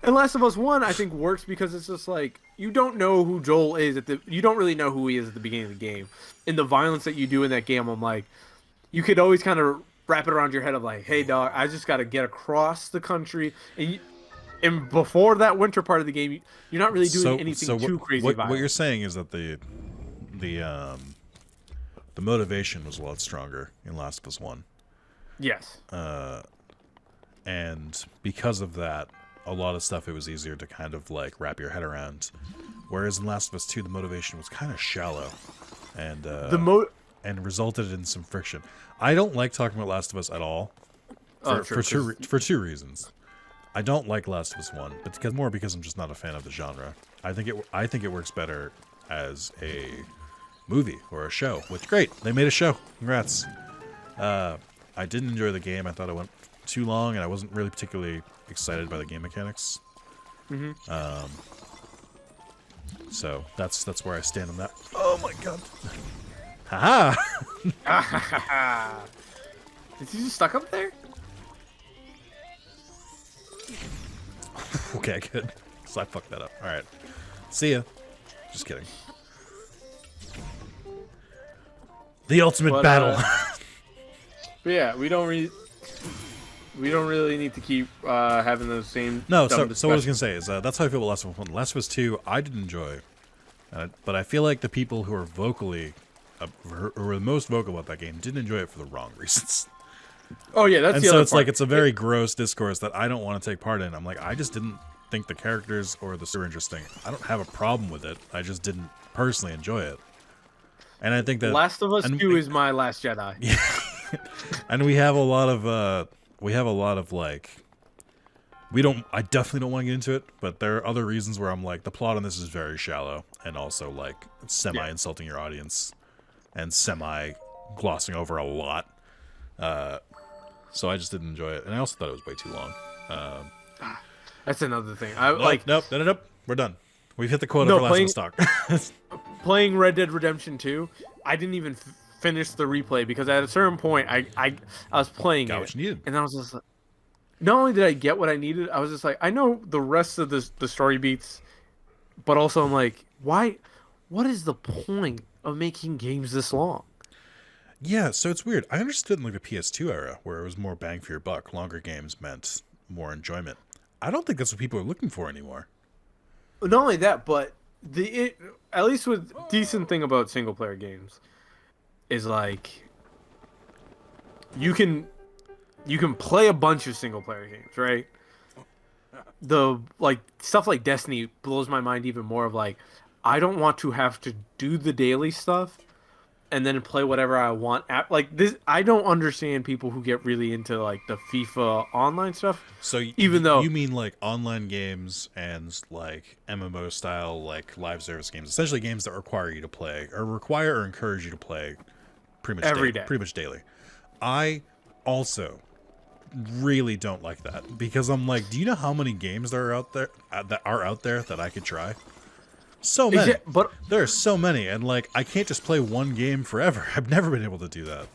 and Last of Us 1 I think works because it's just like you don't know who Joel is you don't really know who he is at the beginning of the game. In the violence that you do in that game, I'm like, you could always kind of wrap it around your head of like, hey dog, I just got to get across the country, and before that winter part of the game, you're not really doing anything too crazy. What you're saying is that the motivation was a lot stronger in Last of Us 1. Yes. And because of that, a lot of stuff it was easier to kind of like wrap your head around. Whereas in Last of Us 2, the motivation was kind of shallow, and and resulted in some friction. I don't like talking about Last of Us at all, for two reasons. I don't like Last of Us 1, but because I'm just not a fan of the genre. I think it works better as a movie or a show. Which great, they made a show. Congrats. I didn't enjoy the game. I thought it went too long, and I wasn't really particularly excited by the game mechanics. So that's where I stand on that. Oh my god! Haha! Is he just stuck up there? Okay, good. So I fucked that up. All right. See ya. Just kidding. The ultimate battle. But yeah, we don't really need to keep having those same. No, so what I was gonna say is that's how I feel about Last of Us 1. Last of Us 2, I did enjoy, but I feel like the people who are who were the most vocal about that game didn't enjoy it for the wrong reasons. Oh yeah, that's and the so other it's part. like it's a very gross discourse that I don't want to take part in. I'm like, I just didn't think the characters or the story were interesting. I don't have a problem with it. I just didn't personally enjoy it. And I think that Last of Us 2 is my Last Jedi. Yeah. And we have a lot of like, I definitely don't want to get into it, but there are other reasons where I'm like, the plot on this is very shallow, and also like semi-insulting your audience and semi-glossing over a lot. So I just didn't enjoy it, and I also thought it was way too long. That's another thing. Nope. We're done. We've hit the quota for Last of Us stock. Playing Red Dead Redemption 2, I didn't even finish the replay because at a certain point I was playing Got it, what you needed. and I was just like, not only did I get what I needed, I was just like, I know the rest of the story beats, but also I'm like, why? What is the point of making games this long? Yeah, so it's weird. I understood in like the PS2 era where it was more bang for your buck. Longer games meant more enjoyment. I don't think that's what people are looking for anymore. Not only that, but at least with decent thing about single player games is like you can play a bunch of single player games, right? The like stuff like Destiny blows my mind even more of like, I don't want to have to do the daily stuff and then play whatever I want. Like this, I don't understand people who get really into like the FIFA online stuff. So even though you mean like online games and like MMO style like live service games, essentially games that require you to play or encourage you to play pretty much every day, pretty much daily. I also really don't like that because I'm like, do you know how many games there are out there that I could try? So many, but there are so many, and like I can't just play one game forever. I've never been able to do that.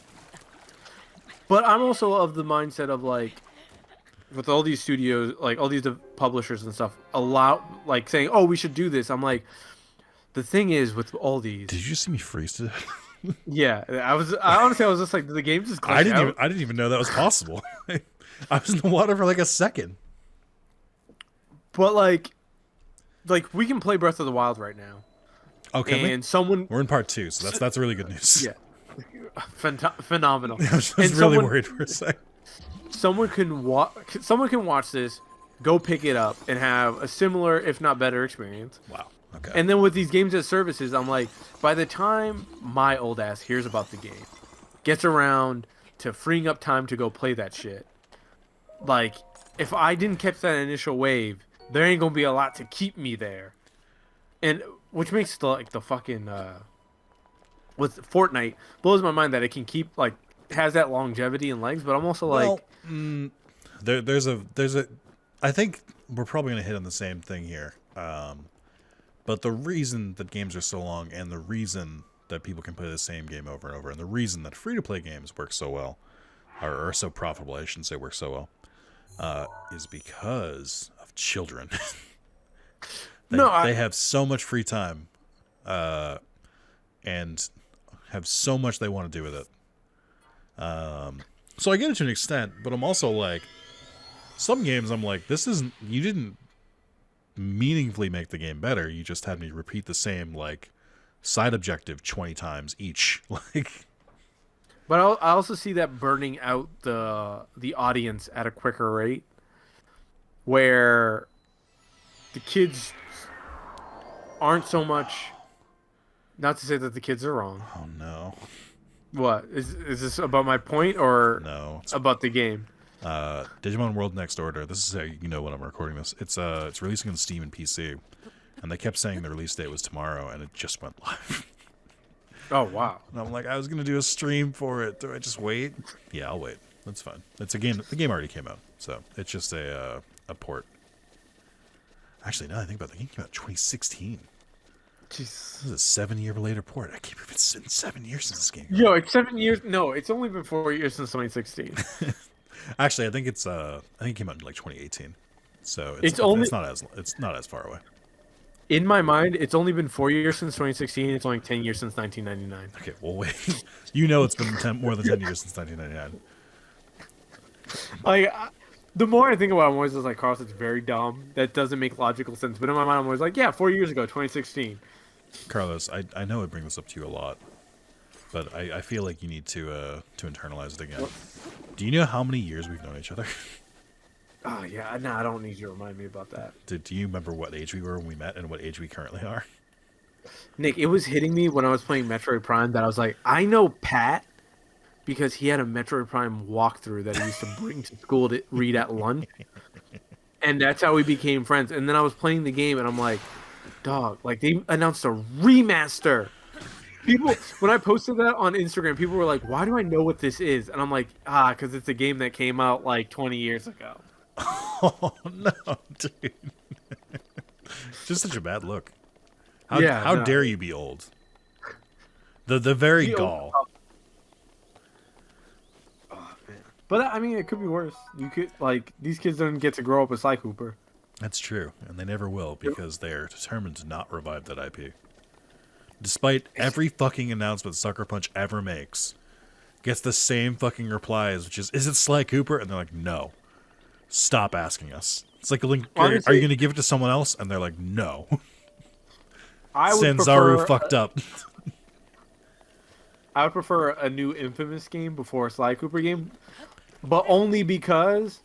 But I'm also of the mindset of like, with all these studios, like all these publishers and stuff, like saying, "Oh, we should do this." I'm like, the thing is with all these. Did you see me freeze to death? Yeah, I honestly was just like, the game just glitched out. I didn't even know that was possible. I was in the water for like a second. But like we can play Breath of the Wild right now. Okay, and we're in part 2, so that's really good news. Yeah, phenomenal. I was really worried for a second. Someone can watch this, go pick it up, and have a similar, if not better, experience. Wow. Okay. And then with these games as services, I'm like, by the time my old ass hears about the game, gets around to freeing up time to go play that shit, like, if I didn't catch that initial wave, there ain't gonna be a lot to keep me there and which makes the fucking with Fortnite blows my mind that it can keep like has that longevity and legs. But I'm also Well, like, there's a. I think we're probably gonna hit on the same thing here. But the reason that games are so long, and the reason that people can play the same game over and over, and the reason that free-to-play games work so well, or are so profitable, I shouldn't say work so well, is because of children. They have so much free time, and have so much they want to do with it. So I get it to an extent, but I'm also like, some games I'm like, this isn't, you didn't meaningfully make the game better. You just had me repeat the same like side objective 20 times each. Like, but I also see that burning out the audience at a quicker rate, where the kids aren't so much. Not to say that the kids are wrong. oh no, What is this about my point or no, about the game? Digimon World Next Order. This is how you know when I'm recording this. It's releasing on Steam and PC, and they kept saying the release date was tomorrow, and it just went live. Oh wow! And I'm like, I was gonna do a stream for it. Do I just wait? Yeah, I'll wait. That's fine. It's a game. The game already came out, so it's just a port. Actually, now that I think about it, the game came out in 2016. Jeez. This is a 7-year later port. I can't believe it's been 7 years since this game. Yo, it's 7 years. No, it's only been 4 years since 2016. Actually, I think it came out in like 2018. So It's not as far away. In my mind, it's only been 4 years since 2016. It's only 10 years since 1999. Okay, well wait. You know it's been more than 10 years since 1999. Like, the more I think about it, I'm always just like, Carlos, it's very dumb. That doesn't make logical sense. But in my mind, I'm always like, yeah, 4 years ago, 2016. Carlos, I know I bring this up to you a lot, but I feel like you need to internalize it again. What? Do you know how many years we've known each other? Oh, yeah. No, I don't need you to remind me about that. Do you remember what age we were when we met and what age we currently are? Nick, it was hitting me when I was playing Metroid Prime that I was like, I know Pat because he had a Metroid Prime walkthrough that he used to bring to school to read at lunch. And that's how we became friends. And then I was playing the game and I'm like, dog, like they announced a remaster. People, when I posted that on Instagram, people were like, why do I know what this is? And I'm like, because it's a game that came out like 20 years ago. Oh, no, dude. Just such a bad look. How dare you be old? The very gall. Oh, man. But, I mean, it could be worse. You could, like, these kids don't get to grow up with Sly Cooper. That's true, and they never will because they are determined to not revive that IP. Despite every fucking announcement Sucker Punch ever makes, gets the same fucking replies, which is it Sly Cooper? And they're like, no. Stop asking us. It's like a link. Honestly, are you going to give it to someone else? And they're like, no. I would Sanzaru fucked up. I would prefer a new Infamous game before a Sly Cooper game, but only because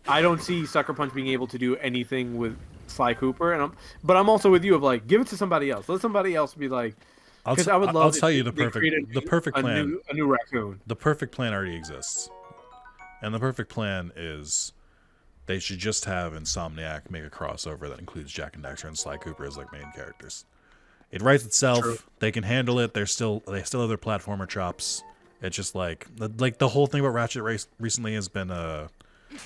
I don't see Sucker Punch being able to do anything with Sly Cooper, but I'm also with you of like, give it to somebody else. Let somebody else be like, because I would love. I'll tell you the perfect plan. A new raccoon. The perfect plan already exists, and the perfect plan is they should just have Insomniac make a crossover that includes Jack and Daxter and Sly Cooper as like main characters. It writes itself. True. They can handle it. They still have their platformer chops. It's just like the whole thing about Ratchet Race recently has been I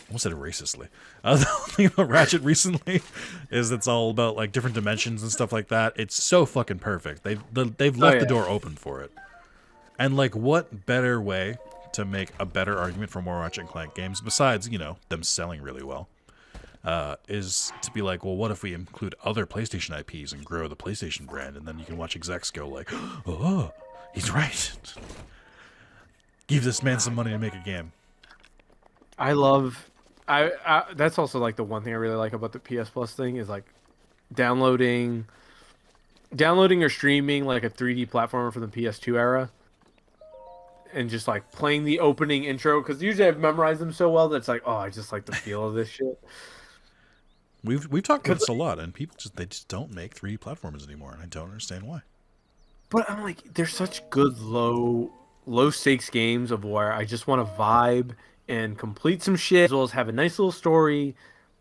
almost said it racistly. The whole thing about Ratchet recently is it's all about like different dimensions and stuff like that. It's so fucking perfect. They've left the door open for it. And like, what better way to make a better argument for more Ratchet and Clank games besides them selling really well, is to be like, well, what if we include other PlayStation IPs and grow the PlayStation brand, and then you can watch execs go like, oh, he's right. Give this man some money to make a game. That's also like the one thing I really like about the PS Plus thing is like downloading or streaming like a 3D platformer from the PS2 era and just like playing the opening intro, because usually I've memorized them so well that it's like, oh, I just like the feel of this shit. We've talked about this a lot, and people just don't make 3D platformers anymore, and I don't understand why. But I'm like, there's such good low stakes games of where I just want to vibe and complete some shit, as well as have a nice little story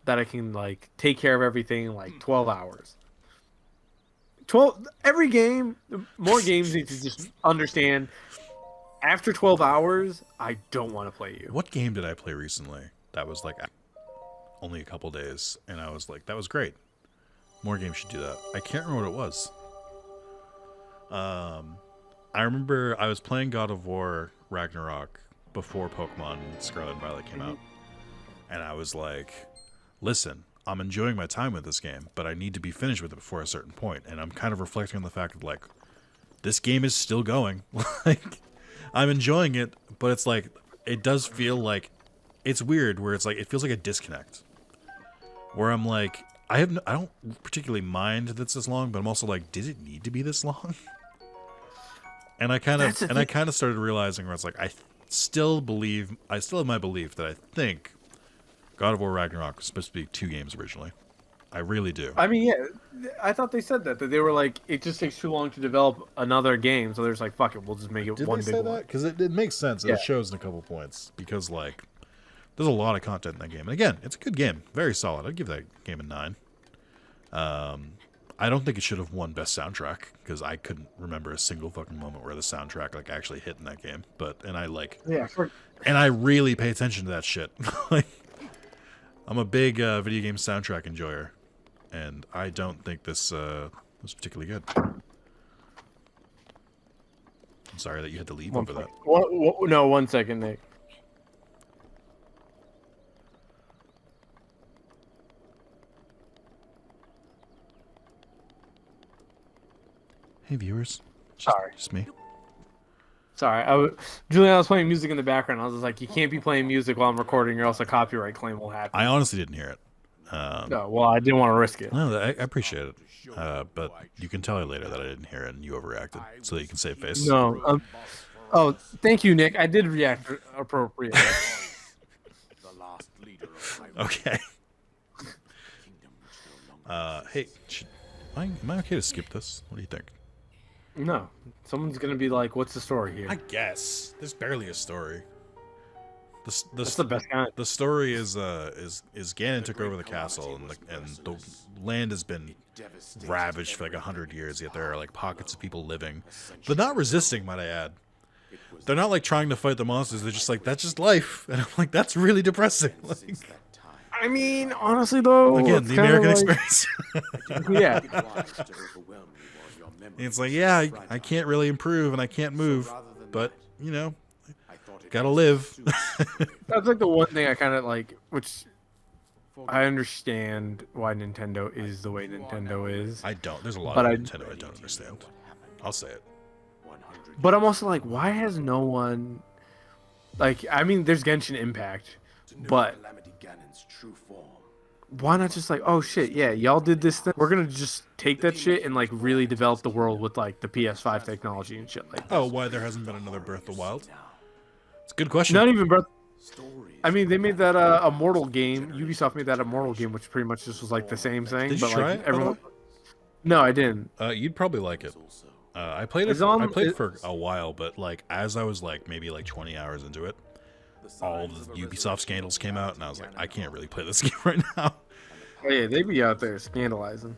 that I can like take care of everything in like 12 hours. 12 every game, more games need to just understand after 12 hours, I don't want to play you. What game did I play recently that was like only a couple days, and I was like, that was great. More games should do that. I can't remember what it was. I remember I was playing God of War Ragnarok before Pokemon Scarlet and Violet came out, and I was like, listen, I'm enjoying my time with this game, but I need to be finished with it before a certain point. And I'm kind of reflecting on the fact that, like, this game is still going. Like, I'm enjoying it, but it's like, it does feel like, it's weird where it's like, it feels like a disconnect. Where I'm like, I don't particularly mind that it's this long, but I'm also like, did it need to be this long? And I kind of started realizing where it's like, I still have my belief that I think God of War Ragnarok was supposed to be 2 games originally. I really do. I mean, yeah, I thought they said that they were like, it just takes too long to develop another game, so they're just like, fuck it, we'll just make it Did one they big say one. that? Because it makes sense. And It shows in a couple points. Because, like, there's a lot of content in that game. And again, it's a good game. Very solid. I'd give that game a 9. I don't think it should have won Best Soundtrack, because I couldn't remember a single fucking moment where the soundtrack, like, actually hit in that game. And I really pay attention to that shit. Like, I'm a big video game soundtrack enjoyer, and I don't think this was particularly good. I'm sorry that you had to leave over that. No, 1 second, Nick. Hey, viewers. Sorry. Just me. Sorry, Julian, I was playing music in the background. I was just like, you can't be playing music while I'm recording, or else a copyright claim will happen. I honestly didn't hear it. No, well, I didn't want to risk it. No, I appreciate it. But you can tell me later that I didn't hear it and you overreacted, so that you can save face. No. Oh, thank you, Nick. I did react appropriately. Okay. Hey, am I okay to skip this? What do you think? No, someone's gonna be like, "What's the story here?" I guess there's barely a story. That's the best kind. The story is Ganon took over the castle, and the land has been ravaged for like 100 years. Yet there are like pockets of people living, but not resisting. Might I add? They're not like trying to fight the monsters. They're just like, that's just life, and I'm like, that's really depressing. Like, I mean, honestly though, again, the American experience. Yeah. It's like, yeah, I can't really improve and I can't move, but you know, gotta live. That's like the one thing I kind of like, which I understand why Nintendo is the way Nintendo is. I don't. There's a lot of Nintendo I don't understand. I'll say it. But I'm also like, why has no one, like, I mean, there's Genshin Impact, but why not just like, oh shit, yeah, y'all did this thing. We're gonna just take that shit and like really develop the world with like the PS5 technology and shit like that. Oh, why there hasn't been another Breath of the Wild? It's a good question. Not even Breath. I mean, they made that Immortal game. Ubisoft made that Immortal game, which pretty much just was like the same thing. Did you but try like it, everyone. No, I didn't. You'd probably like it. I played it. I played it for a while, but like as I was like maybe like 20 hours into it, all the Ubisoft scandals came out, and I was like, I can't really play this game right now. Oh, yeah, they be out there scandalizing.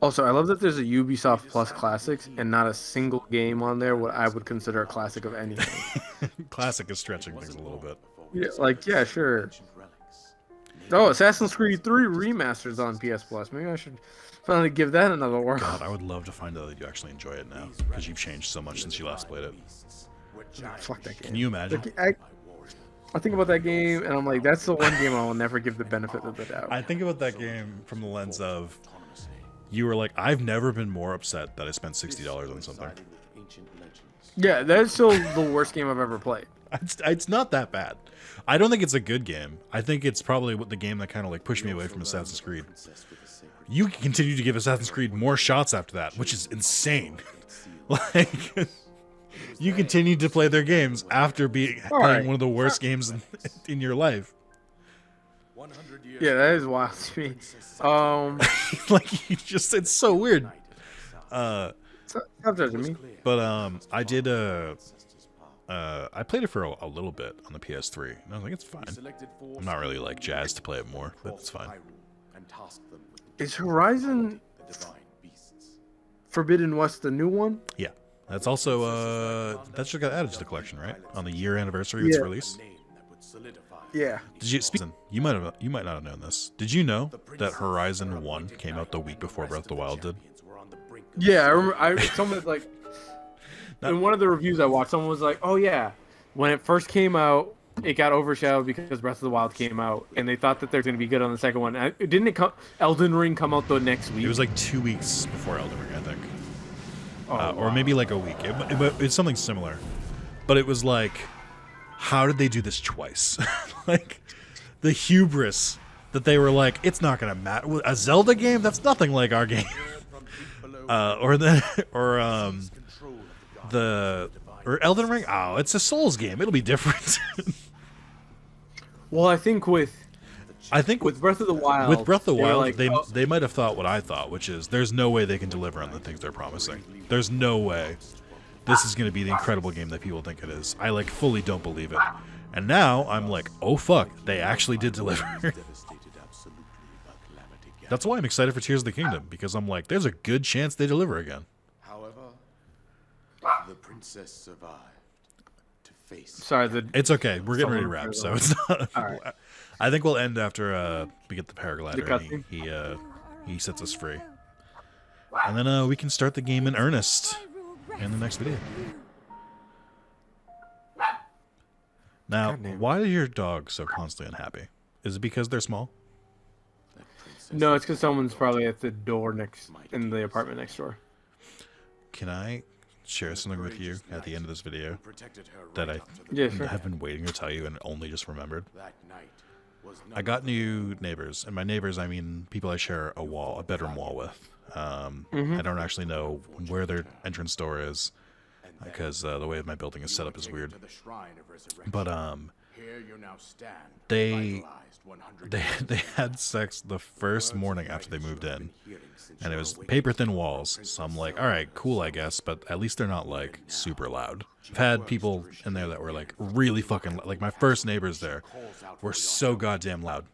Also, I love that there's a Ubisoft Plus Classics and not a single game on there what I would consider a classic of anything. Classic is stretching things a little bit. Yeah, like, yeah, sure. Oh, Assassin's Creed 3 remasters on PS Plus. Maybe I should finally give that another whirl. God, I would love to find out that you actually enjoy it now, because you've changed so much since you last played it. Fuck that game. Can you imagine? I think about that game, and I'm like, that's the one game I will never give the benefit of the doubt. I think about that game from the lens of, you were like, I've never been more upset that I spent $60 on something. Yeah, that's still the worst game I've ever played. It's not that bad. I don't think it's a good game. I think it's probably the game that kind of like pushed me away from Assassin's Creed. You can continue to give Assassin's Creed more shots after that, which is insane. Like, you continue to play their games after playing one of the worst games in your life. Yeah, that is wild to me. Like, it's so weird. Stop judging me. But I did I played it for a little bit on the PS3, and I was like, it's fine. I'm not really like jazzed to play it more, but it's fine. Is Horizon Forbidden West the new one? Yeah. That's also that just got added to the collection, right? On the year anniversary of its release. Yeah. Did you you might not have known this. Did you know that Horizon 1 came out the week before Breath of the Wild did? Yeah, I remember. Someone like in one of the reviews I watched, someone was like, "Oh yeah, when it first came out, it got overshadowed because Breath of the Wild came out, and they thought that they're going to be good on the second one. Didn't it come? Elden Ring come out the next week? It was like 2 weeks before Elden Ring, I think, Wow. or maybe like a week. It's something similar, but it was like, how did they do this twice? Like the hubris that they were like, it's not going to matter. A Zelda game? That's nothing like our game. Or Elden Ring. Oh, it's a Souls game. It'll be different. Well, I think with Breath of the Wild, like, they might have thought what I thought, which is there's no way they can deliver on the things they're promising. There's no way this is going to be the incredible game that people think it is. I like fully don't believe it. And now I'm like, oh fuck, they actually did deliver. That's why I'm excited for Tears of the Kingdom, because I'm like, there's a good chance they deliver again. However, the princess survived to face. Sorry, it's okay. We're getting ready to wrap, so it's not. All right. I think we'll end after we get the paraglider. cutscene? And he sets us free, and then we can start the game in earnest in the next video. Now, why is your dog so constantly unhappy? Is it because they're small? No, it's because someone's probably at the door in the apartment next door. Can I share something with you at the end of this video that I have been waiting to tell you and only just remembered? I got new neighbors, and by neighbors I mean people I share a bedroom wall with. I don't actually know where their entrance door is because the way my building is set up is weird. But they had sex the first morning after they moved in, and it was paper thin walls. So I'm like, all right, cool, I guess, but at least they're not like super loud. I've had people in there that were like really fucking like my first neighbors there were so goddamn loud.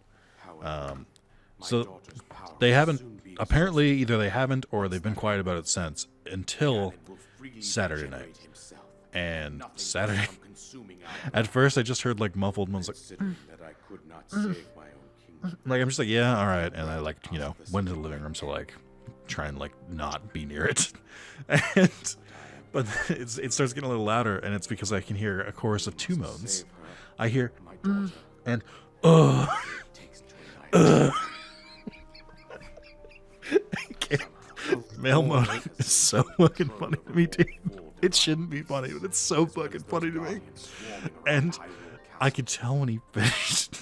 So they haven't apparently either they haven't or they've been quiet about it since until Saturday night. And Saturday, at first I just heard like muffled ones like I'm just like, yeah, all right, and I like went to the living room to like try and like not be near it, but it starts getting a little louder, and it's because I can hear a chorus of two moans. I hear and male moaning is so fucking funny to me, dude. It shouldn't be funny, but it's so fucking funny to me. And I could tell when he finished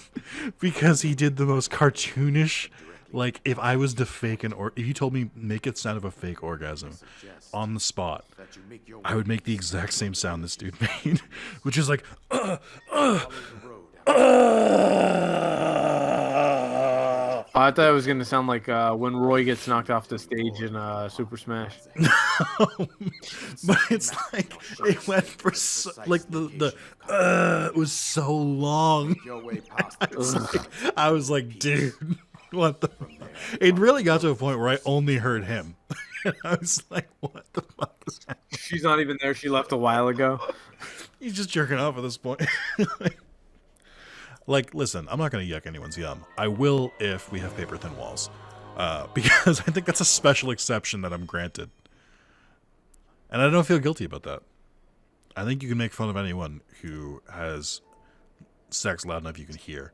because he did the most cartoonish, like if I was to fake if you told me make it sound of a fake orgasm on the spot, I would make the exact same sound this dude made, which is like, I thought it was gonna sound like when Roy gets knocked off the stage in Super Smash. But it's like it went for like the it was so long. I was like, dude, what the fuck? It really got to a point where I only heard him. And I was like, what the fuck is happening? She's not even there. She left a while ago. He's just jerking off at this point. Like, listen, I'm not going to yuck anyone's yum. I will if we have paper-thin walls. Because I think that's a special exception that I'm granted. And I don't feel guilty about that. I think you can make fun of anyone who has sex loud enough you can hear.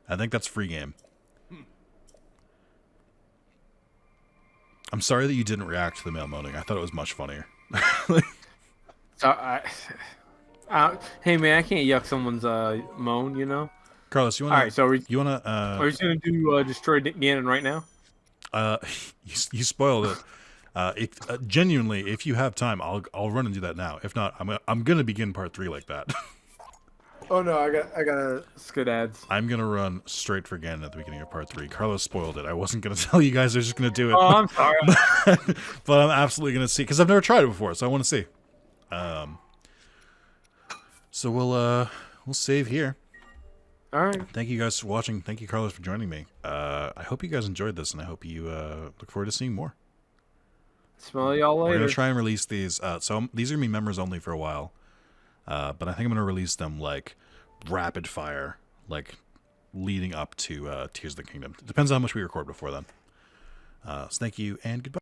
I think that's free game. I'm sorry that you didn't react to the male moaning. I thought it was much funnier. So, hey man, I can't yuck someone's moan, you know? Carlos, you want to? All right, so you want to? Are we just gonna do destroy Ganon right now? You spoiled it. Genuinely, if you have time, I'll run and do that now. If not, I'm gonna begin part 3 like that. Oh no, I got skid ads. I'm gonna run straight for Ganon at the beginning of part 3. Carlos spoiled it. I wasn't gonna tell you guys. I was just gonna do it. Oh, I'm sorry. But I'm absolutely gonna see because I've never tried it before, so I want to see. So we'll save here. All right. Thank you guys for watching. Thank you, Carlos, for joining me. I hope you guys enjoyed this, and I hope you look forward to seeing more. Smell y'all later. We're going to try and release these. So these are going to be members only for a while. But I think I'm going to release them like rapid fire, like leading up to Tears of the Kingdom. It depends on how much we record before then. So thank you and goodbye.